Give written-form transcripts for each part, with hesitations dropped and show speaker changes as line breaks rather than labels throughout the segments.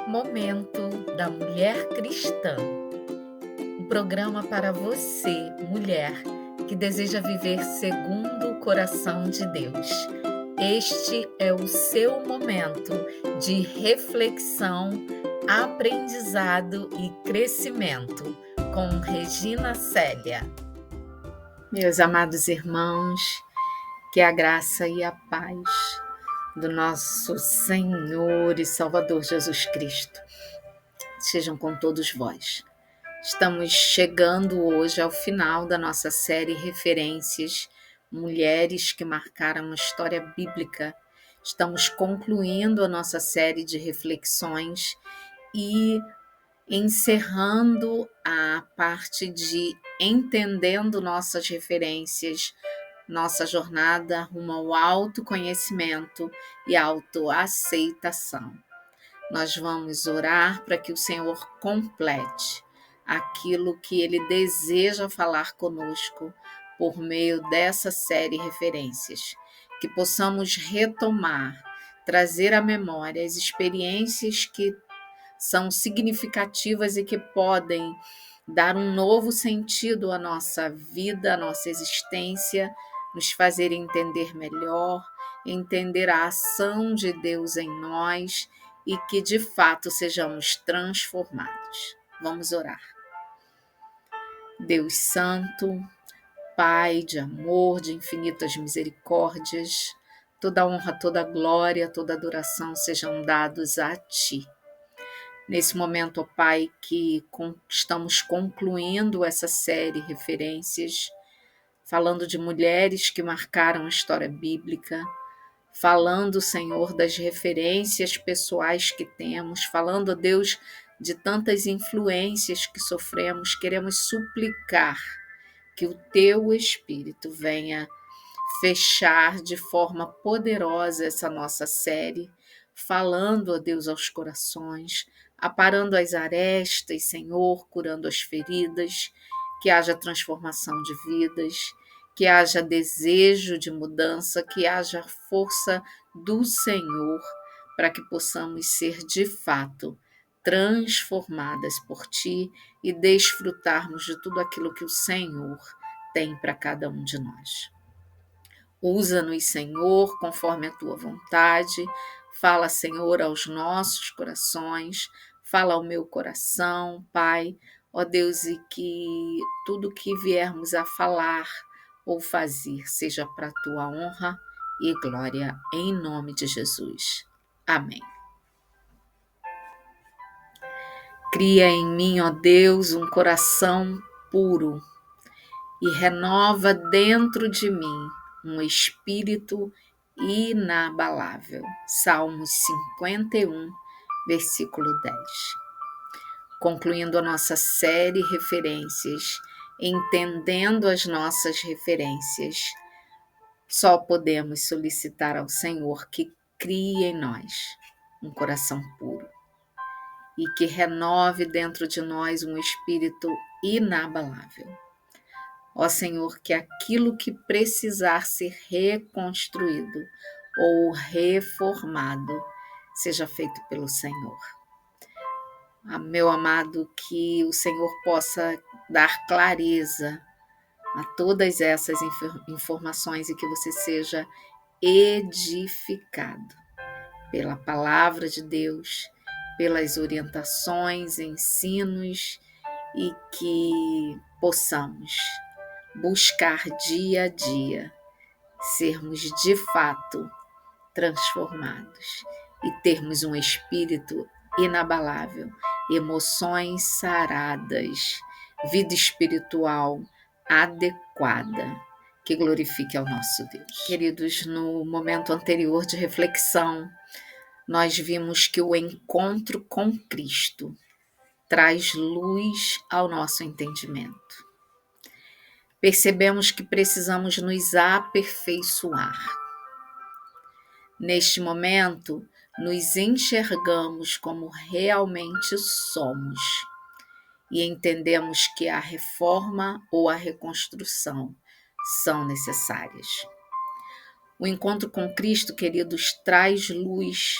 Momento da Mulher Cristã, um programa para você, mulher, que deseja viver segundo o coração de Deus. Este é o seu momento de reflexão, aprendizado e crescimento, com Regina Célia. Meus amados irmãos, que a graça e a paz do nosso Senhor e Salvador Jesus Cristo sejam com todos vós. Estamos chegando hoje ao final da nossa série Referências, Mulheres que Marcaram a História Bíblica. Estamos concluindo a nossa série de reflexões e encerrando a parte de entendendo nossas referências, nossa jornada rumo ao autoconhecimento e autoaceitação. Nós vamos orar para que o Senhor complete aquilo que Ele deseja falar conosco por meio dessa série Referências. Que possamos retomar, trazer à memória as experiências que são significativas e que podem dar um novo sentido à nossa vida, à nossa existência, nos fazer entender melhor, entender a ação de Deus em nós e que de fato sejamos transformados. Vamos orar. Deus Santo, Pai de amor, de infinitas misericórdias, toda honra, toda glória, toda adoração sejam dados a Ti. Nesse momento, ó Pai, que estamos concluindo essa série Referências, falando de mulheres que marcaram a história bíblica, falando, Senhor, das referências pessoais que temos, falando, ó Deus, de tantas influências que sofremos, queremos suplicar que o Teu Espírito venha fechar de forma poderosa essa nossa série, falando, ó Deus, aos corações, aparando as arestas, Senhor, curando as feridas, que haja transformação de vidas, que haja desejo de mudança, que haja força do Senhor, para que possamos ser de fato transformadas por Ti e desfrutarmos de tudo aquilo que o Senhor tem para cada um de nós. Usa-nos, Senhor, conforme a Tua vontade. Fala, Senhor, aos nossos corações. Fala ao meu coração, Pai. Ó Deus, e que tudo que viermos a falar ou fazer seja para a Tua honra e glória, em nome de Jesus. Amém. Cria em mim, ó Deus, um coração puro e renova dentro de mim um espírito inabalável. Salmos 51, versículo 10. Concluindo a nossa série Referências, entendendo as nossas referências, só podemos solicitar ao Senhor que crie em nós um coração puro e que renove dentro de nós um espírito inabalável. Ó Senhor, que aquilo que precisar ser reconstruído ou reformado seja feito pelo Senhor. Meu amado, que o Senhor possa dar clareza a todas essas informações e que você seja edificado pela palavra de Deus, pelas orientações, ensinos e que possamos buscar dia a dia sermos de fato transformados e termos um espírito inabalável, emoções saradas, vida espiritual adequada, que glorifique ao nosso Deus. Queridos, no momento anterior de reflexão, nós vimos que o encontro com Cristo traz luz ao nosso entendimento. Percebemos que precisamos nos aperfeiçoar. Neste momento, nos enxergamos como realmente somos e entendemos que a reforma ou a reconstrução são necessárias. O encontro com Cristo, queridos, traz luz,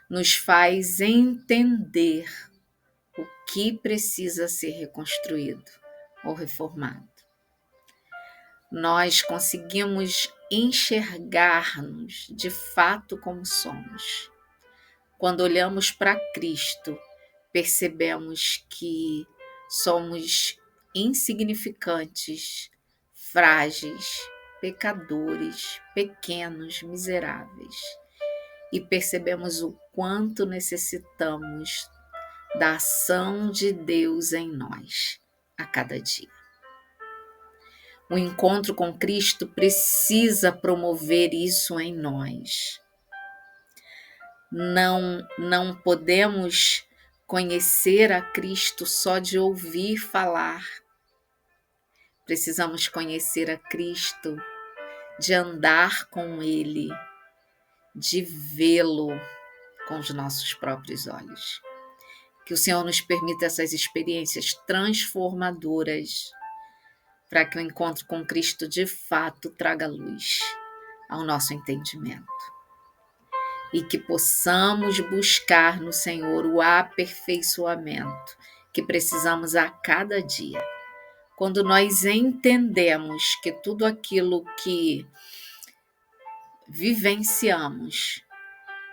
nos faz entender o que precisa ser reconstruído ou reformado. Nós conseguimos enxergar-nos de fato como somos. Quando olhamos para Cristo, percebemos que somos insignificantes, frágeis, pecadores, pequenos, miseráveis. E percebemos o quanto necessitamos da ação de Deus em nós a cada dia. O encontro com Cristo precisa promover isso em nós. Não podemos conhecer a Cristo só de ouvir falar. Precisamos conhecer a Cristo, de andar com Ele, de vê-lo com os nossos próprios olhos. Que o Senhor nos permita essas experiências transformadoras, para que o encontro com Cristo de fato traga luz ao nosso entendimento. E que possamos buscar no Senhor o aperfeiçoamento que precisamos a cada dia. Quando nós entendemos que tudo aquilo que vivenciamos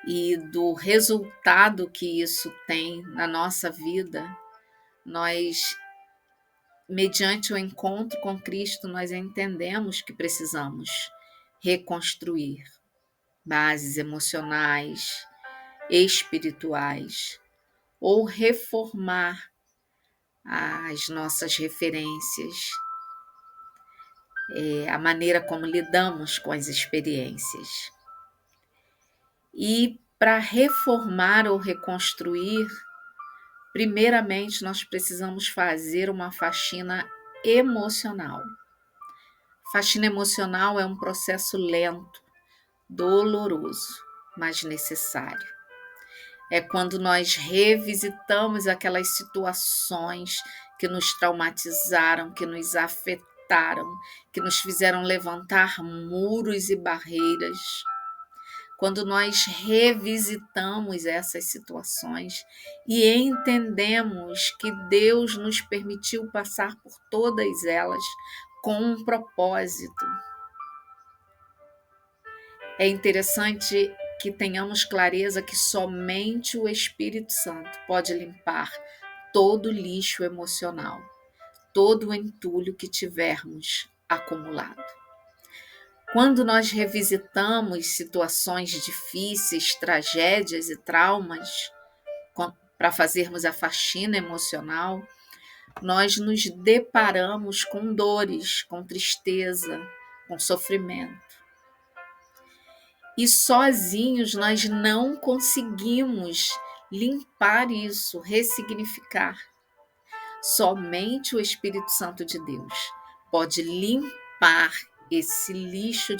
e do resultado que isso tem na nossa vida, nós, mediante o encontro com Cristo, nós entendemos que precisamos reconstruir bases emocionais, espirituais, ou reformar as nossas referências, a maneira como lidamos com as experiências. E para reformar ou reconstruir, primeiramente nós precisamos fazer uma faxina emocional. Faxina emocional é um processo lento, doloroso, mas necessário. É quando nós revisitamos aquelas situações que nos traumatizaram, que nos afetaram, que nos fizeram levantar muros e barreiras. Quando nós revisitamos essas situações e entendemos que Deus nos permitiu passar por todas elas com um propósito. É interessante que tenhamos clareza que somente o Espírito Santo pode limpar todo o lixo emocional, todo o entulho que tivermos acumulado. Quando nós revisitamos situações difíceis, tragédias e traumas, para fazermos a faxina emocional, nós nos deparamos com dores, com tristeza, com sofrimento. E sozinhos nós não conseguimos limpar isso, ressignificar. Somente o Espírito Santo de Deus pode limpar esse lixo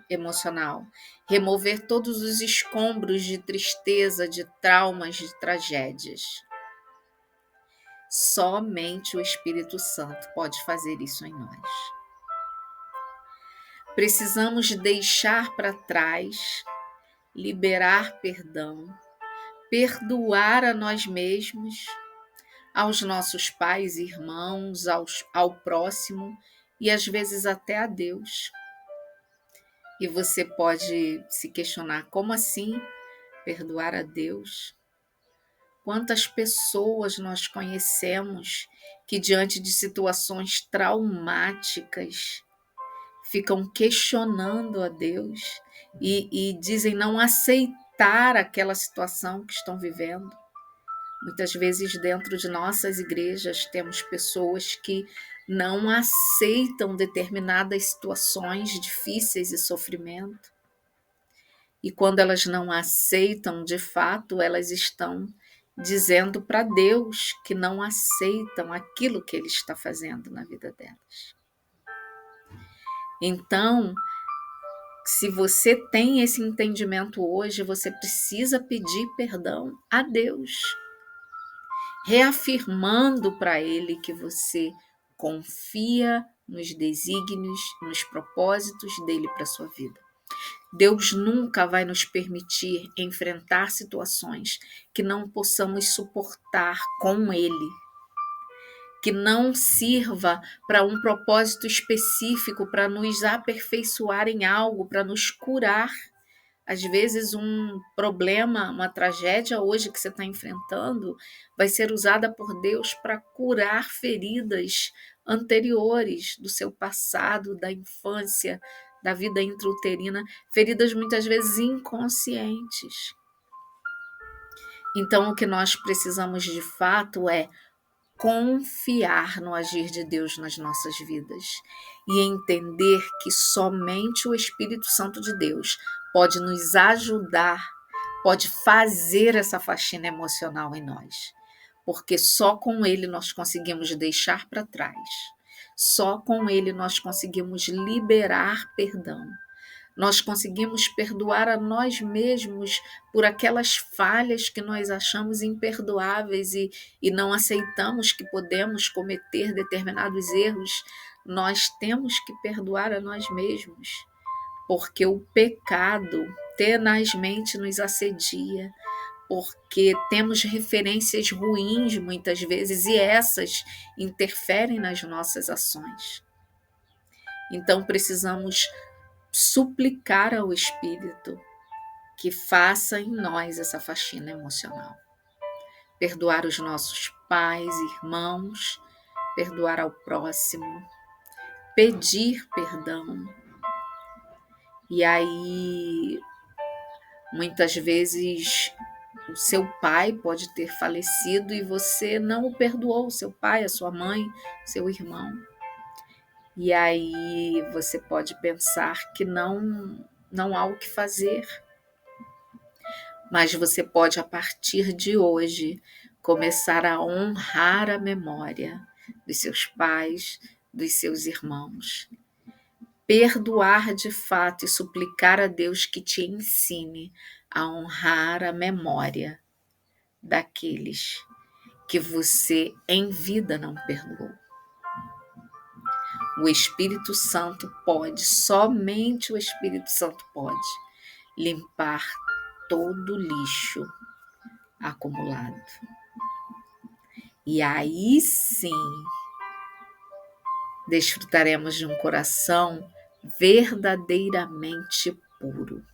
emocional, remover todos os escombros de tristeza, de traumas, de tragédias. Somente o Espírito Santo pode fazer isso em nós. Precisamos deixar para trás, liberar perdão, perdoar a nós mesmos, aos nossos pais e irmãos, ao próximo e às vezes até a Deus. E você pode se questionar, como assim perdoar a Deus? Quantas pessoas nós conhecemos que diante de situações traumáticas ficam questionando a Deus e dizem não aceitar aquela situação que estão vivendo? Muitas vezes dentro de nossas igrejas temos pessoas que não aceitam determinadas situações difíceis e sofrimento. E quando elas não aceitam, de fato, elas estão dizendo para Deus que não aceitam aquilo que Ele está fazendo na vida delas. Então, se você tem esse entendimento hoje, você precisa pedir perdão a Deus, reafirmando para Ele que você confia nos desígnios, nos propósitos dele para a sua vida. Deus nunca vai nos permitir enfrentar situações que não possamos suportar com Ele, que não sirva para um propósito específico, para nos aperfeiçoar em algo, para nos curar. Às vezes, um problema, uma tragédia hoje que você está enfrentando, vai ser usada por Deus para curar feridas anteriores do seu passado, da infância, da vida intrauterina, feridas muitas vezes inconscientes. Então, o que nós precisamos de fato é confiar no agir de Deus nas nossas vidas e entender que somente o Espírito Santo de Deus pode nos ajudar, pode fazer essa faxina emocional em nós, porque só com Ele nós conseguimos deixar para trás, só com Ele nós conseguimos liberar perdão. Nós conseguimos perdoar a nós mesmos por aquelas falhas que nós achamos imperdoáveis e não aceitamos que podemos cometer determinados erros. Nós temos que perdoar a nós mesmos, porque o pecado tenazmente nos assedia, porque temos referências ruins muitas vezes e essas interferem nas nossas ações. Então precisamos suplicar ao Espírito que faça em nós essa faxina emocional. Perdoar os nossos pais, irmãos, perdoar ao próximo, pedir perdão. E aí, muitas vezes, o seu pai pode ter falecido e você não o perdoou, o seu pai, a sua mãe, seu irmão. E aí você pode pensar que não há o que fazer. Mas você pode, a partir de hoje, começar a honrar a memória dos seus pais, dos seus irmãos. Perdoar de fato e suplicar a Deus que te ensine a honrar a memória daqueles que você em vida não perdoou. O Espírito Santo pode, somente o Espírito Santo pode limpar todo o lixo acumulado. E aí sim, desfrutaremos de um coração verdadeiramente puro,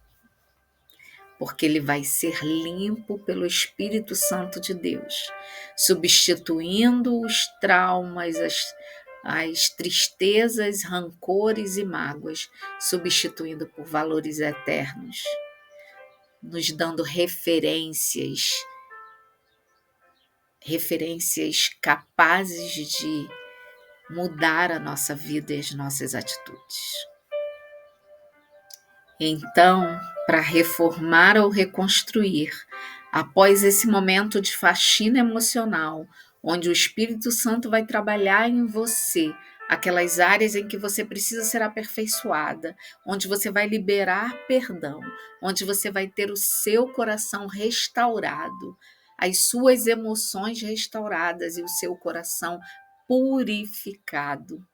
porque ele vai ser limpo pelo Espírito Santo de Deus, substituindo os traumas, as tristezas, rancores e mágoas, substituindo por valores eternos, nos dando referências capazes de mudar a nossa vida e as nossas atitudes. Então, para reformar ou reconstruir, após esse momento de faxina emocional, onde o Espírito Santo vai trabalhar em você, aquelas áreas em que você precisa ser aperfeiçoada, onde você vai liberar perdão, onde você vai ter o seu coração restaurado, as suas emoções restauradas e o seu coração purificado.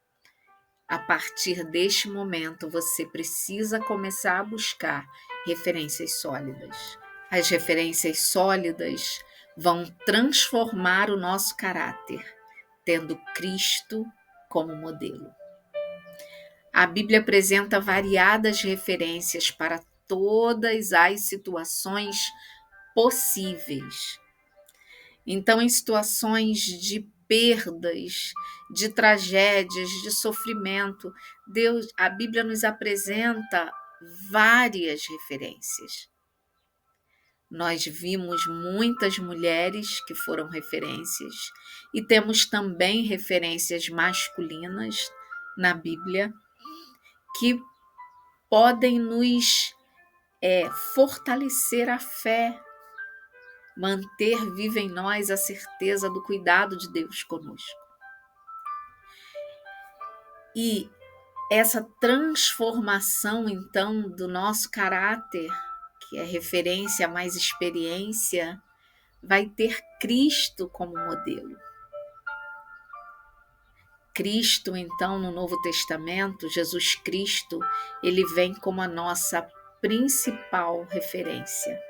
A partir deste momento, você precisa começar a buscar referências sólidas. As referências sólidas vão transformar o nosso caráter, tendo Cristo como modelo. A Bíblia apresenta variadas referências para todas as situações possíveis. Então, em situações de perdas, de tragédias, de sofrimento, a Bíblia nos apresenta várias referências. Nós vimos muitas mulheres que foram referências e temos também referências masculinas na Bíblia que podem nos fortalecer a fé, manter viva em nós a certeza do cuidado de Deus conosco. E essa transformação, então, do nosso caráter, que é referência a mais experiência, vai ter Cristo como modelo. Cristo, então, no Novo Testamento, Jesus Cristo, ele vem como a nossa principal referência.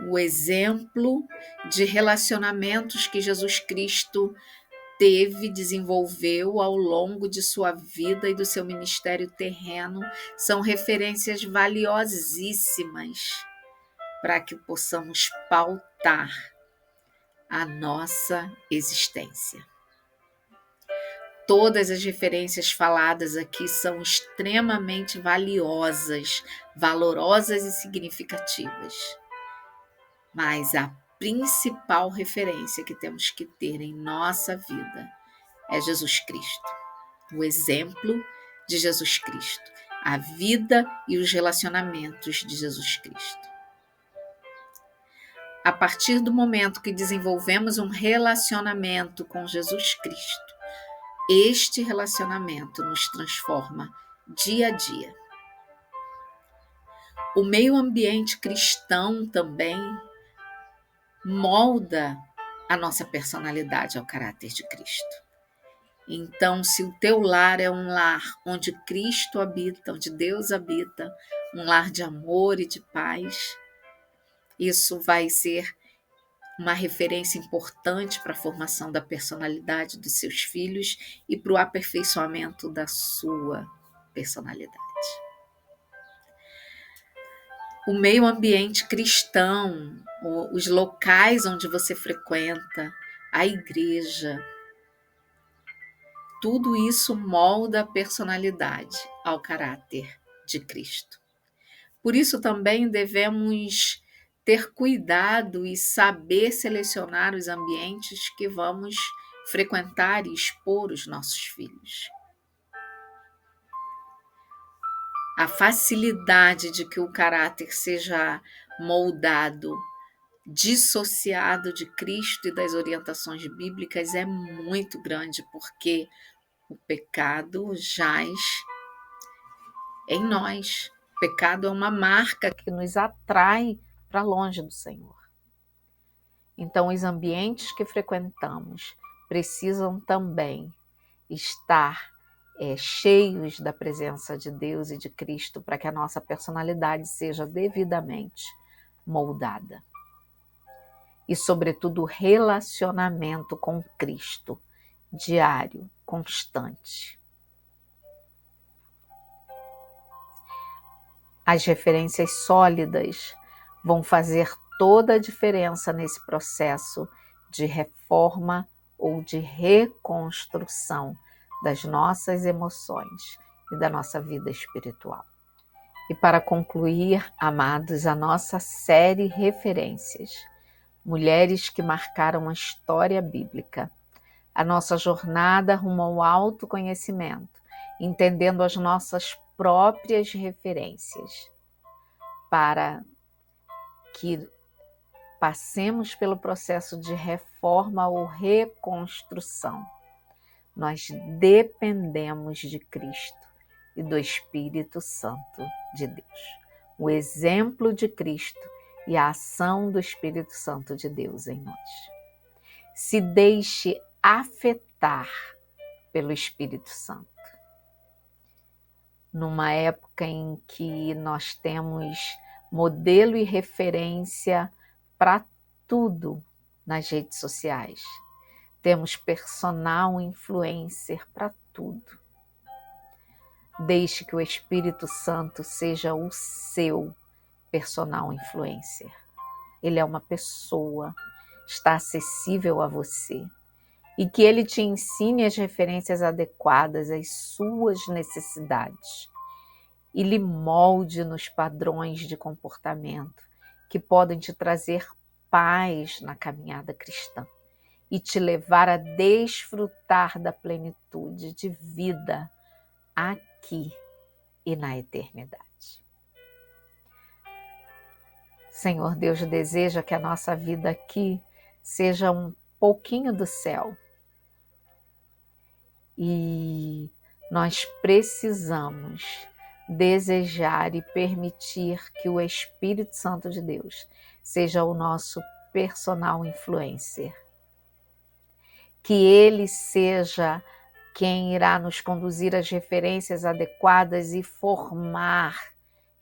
O exemplo de relacionamentos que Jesus Cristo desenvolveu ao longo de sua vida e do seu ministério terreno são referências valiosíssimas para que possamos pautar a nossa existência. Todas as referências faladas aqui são extremamente valiosas, valorosas e significativas. Mas a principal referência que temos que ter em nossa vida é Jesus Cristo, o exemplo de Jesus Cristo, a vida e os relacionamentos de Jesus Cristo. A partir do momento que desenvolvemos um relacionamento com Jesus Cristo, este relacionamento nos transforma dia a dia. O meio ambiente cristão também molda a nossa personalidade ao caráter de Cristo. Então, se o teu lar é um lar onde Cristo habita, onde Deus habita, um lar de amor e de paz, isso vai ser uma referência importante para a formação da personalidade dos seus filhos e para o aperfeiçoamento da sua personalidade. O meio ambiente cristão, os locais onde você frequenta, a igreja, tudo isso molda a personalidade ao caráter de Cristo. Por isso também devemos ter cuidado e saber selecionar os ambientes que vamos frequentar e expor os nossos filhos. A facilidade de que o caráter seja moldado, dissociado de Cristo e das orientações bíblicas é muito grande, porque o pecado jaz em nós. O pecado é uma marca que nos atrai para longe do Senhor. Então, os ambientes que frequentamos precisam também estar cheios da presença de Deus e de Cristo para que a nossa personalidade seja devidamente moldada. E, sobretudo, o relacionamento com Cristo, diário, constante. As referências sólidas vão fazer toda a diferença nesse processo de reforma ou de reconstrução das nossas emoções e da nossa vida espiritual. E para concluir, amados, a nossa série Referências, mulheres que marcaram a história bíblica, a nossa jornada rumo ao autoconhecimento, entendendo as nossas próprias referências, para que passemos pelo processo de reforma ou reconstrução. Nós dependemos de Cristo e do Espírito Santo de Deus. O exemplo de Cristo e a ação do Espírito Santo de Deus em nós. Se deixe afetar pelo Espírito Santo. Numa época em que nós temos modelo e referência para tudo nas redes sociais. Temos personal influencer para tudo. Deixe que o Espírito Santo seja o seu personal influencer. Ele é uma pessoa, está acessível a você. E que ele te ensine as referências adequadas às suas necessidades. E lhe molde nos padrões de comportamento que podem te trazer paz na caminhada cristã e te levar a desfrutar da plenitude de vida aqui e na eternidade. Senhor Deus, deseja que a nossa vida aqui seja um pouquinho do céu. E nós precisamos desejar e permitir que o Espírito Santo de Deus seja o nosso personal influencer. Que ele seja quem irá nos conduzir às referências adequadas e formar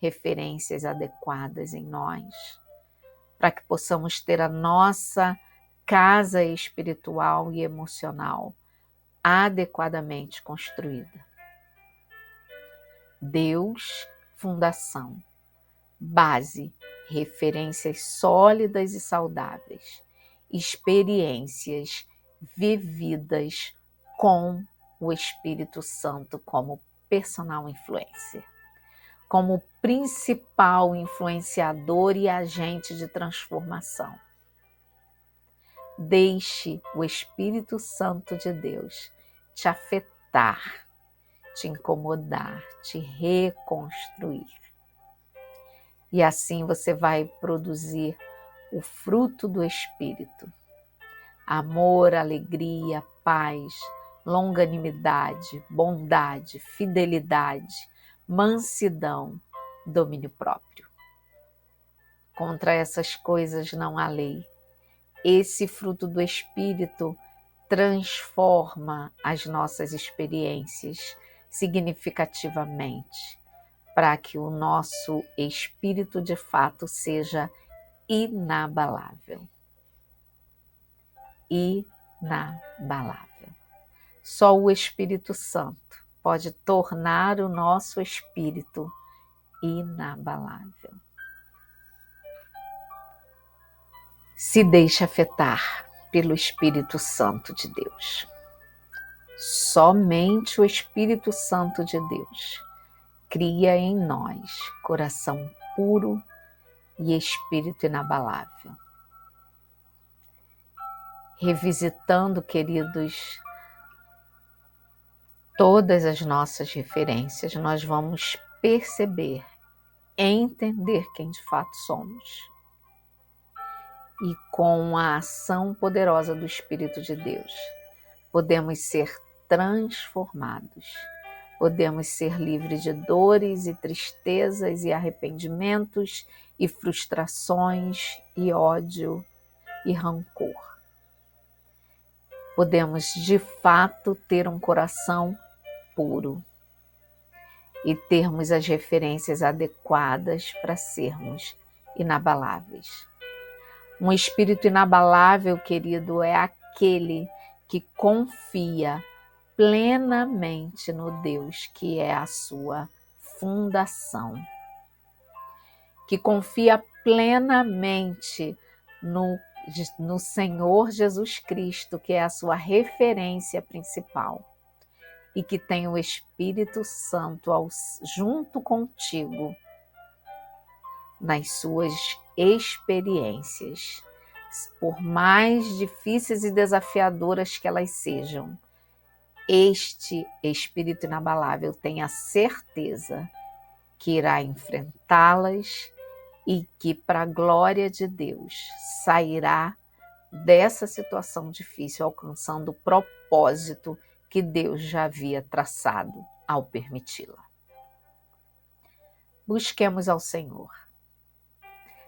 referências adequadas em nós, para que possamos ter a nossa casa espiritual e emocional adequadamente construída. Deus, fundação, base, referências sólidas e saudáveis, experiências vividas com o Espírito Santo como personal influencer, como principal influenciador e agente de transformação. Deixe o Espírito Santo de Deus te afetar, te incomodar, te reconstruir. E assim você vai produzir o fruto do Espírito: amor, alegria, paz, longanimidade, bondade, fidelidade, mansidão, domínio próprio. Contra essas coisas não há lei. Esse fruto do Espírito transforma as nossas experiências significativamente, para que o nosso espírito de fato seja inabalável. Inabalável. Só o Espírito Santo pode tornar o nosso espírito inabalável. Se deixe afetar pelo Espírito Santo de Deus. Somente o Espírito Santo de Deus cria em nós coração puro e espírito inabalável. Revisitando, queridos, todas as nossas referências, nós vamos perceber, entender quem de fato somos. E com a ação poderosa do Espírito de Deus, podemos ser transformados. Podemos ser livres de dores e tristezas e arrependimentos e frustrações e ódio e rancor. Podemos de fato ter um coração puro e termos as referências adequadas para sermos inabaláveis. Um espírito inabalável, querido, é aquele que confia plenamente no Deus que é a sua fundação, que confia plenamente no Senhor Jesus Cristo, que é a sua referência principal, e que tem o Espírito Santo junto contigo nas suas experiências, por mais difíceis e desafiadoras que elas sejam. Este Espírito inabalável tem a certeza que irá enfrentá-las e que, para a glória de Deus, sairá dessa situação difícil, alcançando o propósito que Deus já havia traçado ao permiti-la. Busquemos ao Senhor.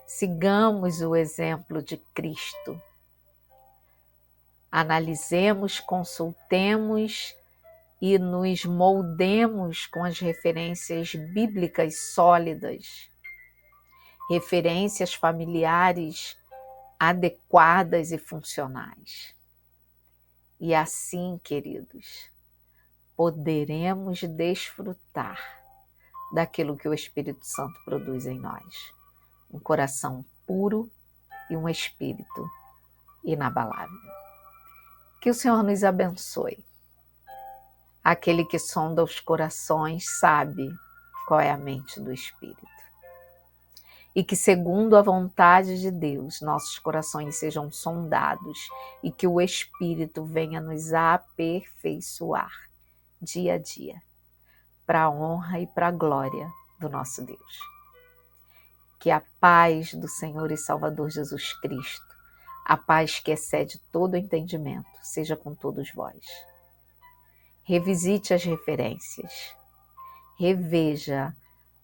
Sigamos o exemplo de Cristo. Analisemos, consultemos e nos moldemos com as referências bíblicas sólidas, referências familiares adequadas e funcionais. E assim, queridos, poderemos desfrutar daquilo que o Espírito Santo produz em nós. Um coração puro e um espírito inabalável. Que o Senhor nos abençoe. Aquele que sonda os corações sabe qual é a mente do Espírito. E que, segundo a vontade de Deus, nossos corações sejam sondados e que o Espírito venha nos aperfeiçoar dia a dia, para a honra e para a glória do nosso Deus. Que a paz do Senhor e Salvador Jesus Cristo, a paz que excede todo entendimento, seja com todos vós. Revisite as referências, reveja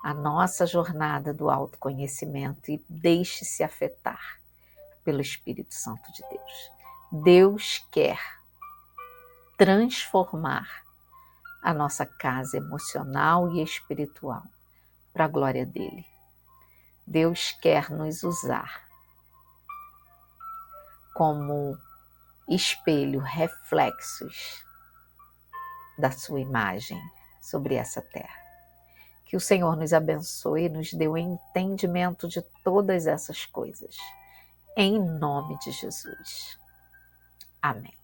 a nossa jornada do autoconhecimento e deixe-se afetar pelo Espírito Santo de Deus. Deus quer transformar a nossa casa emocional e espiritual para a glória dele. Deus quer nos usar como espelho, reflexos da sua imagem sobre essa terra. Que o Senhor nos abençoe e nos dê o entendimento de todas essas coisas. Em nome de Jesus. Amém.